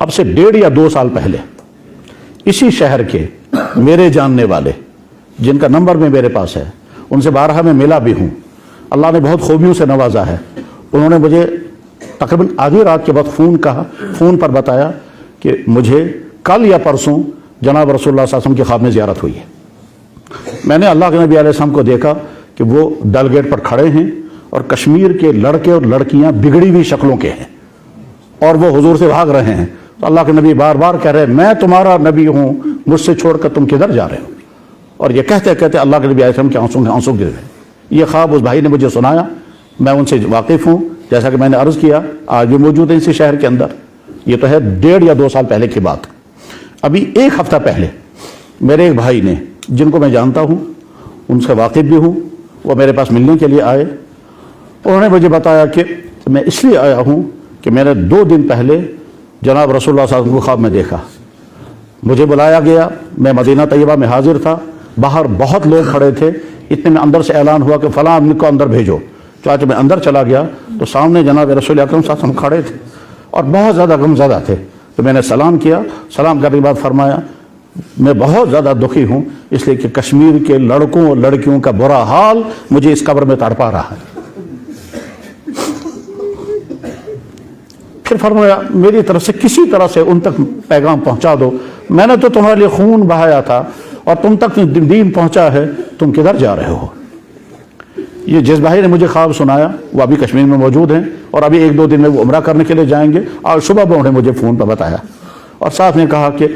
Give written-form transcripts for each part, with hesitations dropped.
اب سے 1.5 یا 2 سال پہلے اسی شہر کے میرے جاننے والے جن کا نمبر میں میرے پاس ہے، ان سے بارہا میں ملا بھی ہوں، اللہ نے بہت خوبیوں سے نوازا ہے، انہوں نے مجھے تقریباً آدھی رات کے بعد فون پر بتایا کہ مجھے کل یا پرسوں جناب رسول اللہ صلی اللہ علیہ وسلم کی خواب میں زیارت ہوئی ہے۔ میں نے اللہ کے نبی علیہ السلام کو دیکھا کہ وہ ڈل گیٹ پر کھڑے ہیں اور کشمیر کے لڑکے اور لڑکیاں بگڑی ہوئی شکلوں کے ہیں اور وہ حضور سے بھاگ رہے ہیں، تو اللہ کے نبی بار بار کہہ رہے ہیں میں تمہارا نبی ہوں، مجھ سے چھوڑ کر تم کدھر جا رہے ہو؟ اور یہ کہتے کہتے اللہ کے نبی علیہ السلام کے آنسو گر گئے۔ یہ خواب اس بھائی نے مجھے سنایا، میں ان سے واقف ہوں، جیسا کہ میں نے عرض کیا آج بھی موجود ہے اسی شہر کے اندر۔ یہ تو ہے 1.5 یا 2 سال پہلے کی بات۔ ابھی 1 ہفتہ پہلے میرے ایک بھائی نے، جن کو میں جانتا ہوں، ان سے واقف بھی ہوں، وہ میرے پاس ملنے کے لیے آئے۔ انہوں نے مجھے بتایا کہ میں اس لیے آیا ہوں کہ میں نے 2 دن پہلے جناب رسول اللہ صلی اللہ علیہ وسلم کو خواب میں دیکھا، مجھے بلایا گیا، میں مدینہ طیبہ میں حاضر تھا، باہر بہت لوگ کھڑے تھے، اتنے میں اندر سے اعلان ہوا کہ فلاں آدمی کو اندر بھیجو۔ چنانچہ میں اندر چلا گیا تو سامنے جناب رسول اکرم صلی اللہ علیہ وسلم کھڑے تھے اور بہت زیادہ غمزدہ تھے، تو میں نے سلام کیا، سلام کرنے کے بعد فرمایا میں بہت زیادہ دکھی ہوں اس لیے کہ کشمیر کے لڑکوں اور لڑکیوں کا برا حال مجھے اس قبر میں تڑپا رہا ہے۔ پھر فرمایا میری طرف سے کسی طرح سے ان تک پیغام پہنچا دو، میں نے تو تمہارے لیے خون بہایا تھا اور تم تک دین پہنچا ہے، تم کدھر جا رہے ہو؟ یہ جس بھائی نے مجھے خواب سنایا وہ ابھی کشمیر میں موجود ہیں اور ابھی 1-2 دن میں وہ عمرہ کرنے کے لیے جائیں گے، اور صبح انہوں نے مجھے فون پر بتایا اور ساتھ نے کہا کہ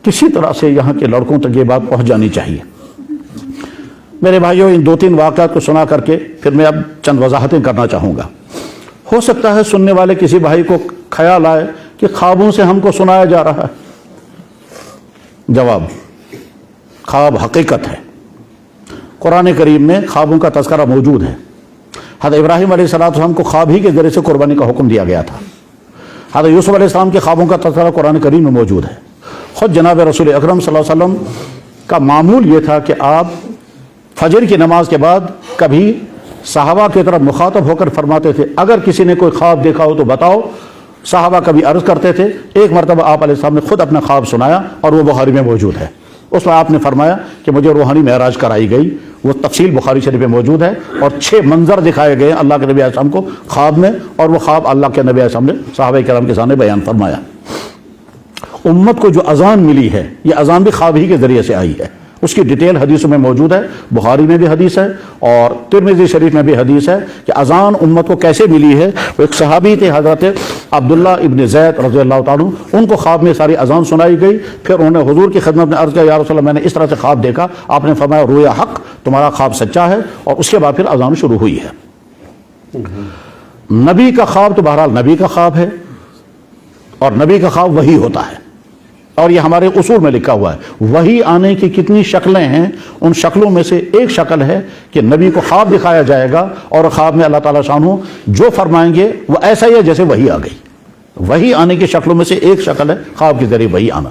کسی طرح سے یہاں کے لڑکوں تک یہ بات پہنچ جانی چاہیے۔ میرے بھائیوں، ان 2-3 واقعات کو سنا کر کے پھر میں اب چند وضاحتیں کرنا چاہوں گا۔ ہو سکتا ہے سننے والے کسی بھائی کو خیال آئے کہ خوابوں سے ہم کو سنایا جا رہا ہے۔ جواب، خواب حقیقت ہے۔ قرآن کریم میں خوابوں کا تذکرہ موجود ہے۔ حضرت ابراہیم علیہ السلام کو خواب ہی کے ذریعے سے قربانی کا حکم دیا گیا تھا۔ حضرت یوسف علیہ السلام کے خوابوں کا تذکرہ قرآن کریم میں موجود ہے۔ خود جناب رسول اکرم صلی اللہ علیہ وسلم کا معمول یہ تھا کہ آپ فجر کی نماز کے بعد کبھی صحابہ کی طرف مخاطب ہو کر فرماتے تھے اگر کسی نے کوئی خواب دیکھا ہو تو بتاؤ۔ صحابہ کبھی عرض کرتے تھے، ایک مرتبہ آپ علیہ السلام نے خود اپنا خواب سنایا اور وہ بخاری میں موجود ہے۔ اس میں آپ نے فرمایا کہ مجھے روحانی معراج کرائی گئی، وہ تفصیل بخاری شریف میں موجود ہے، اور 6 منظر دکھائے گئے اللہ کے نبی علیہ السلام کو خواب میں، اور وہ خواب اللہ کے نبی علیہ السلام نے صحابہ کرام کے سامنے بیان فرمایا۔ امت کو جو اذان ملی ہے یہ اذان بھی خواب ہی کے ذریعے سے آئی ہے، اس کی ڈیٹیل حدیثوں میں موجود ہے، بخاری میں بھی حدیث ہے اور ترمذی شریف میں بھی حدیث ہے کہ اذان امت کو کیسے ملی ہے۔ وہ ایک صحابی تھے حضرت عبداللہ ابن زید رضی اللہ تعالیٰ عنہ، ان کو خواب میں ساری اذان سنائی گئی۔ پھر انہوں نے حضور کی خدمت میں عرض کیا یا رسول اللہ میں نے اس طرح سے خواب دیکھا، آپ نے فرمایا رویا حق، تمہارا خواب سچا ہے، اور اس کے بعد پھر اذان شروع ہوئی ہے۔ نبی کا خواب تو بہرحال نبی کا خواب ہے اور نبی کا خواب وہی ہوتا ہے، اور یہ ہمارے اصول میں لکھا ہوا ہے۔ وہی آنے کی کتنی شکلیں ہیں، ان شکلوں میں سے ایک شکل ہے کہ نبی کو خواب دکھایا جائے گا اور خواب میں اللہ تعالیٰ شانہ جو فرمائیں گے وہ ایسا ہی ہے جیسے وہی آ گئی۔ وہی آنے کی شکلوں میں سے ایک شکل ہے خواب کے ذریعے وہی آنا۔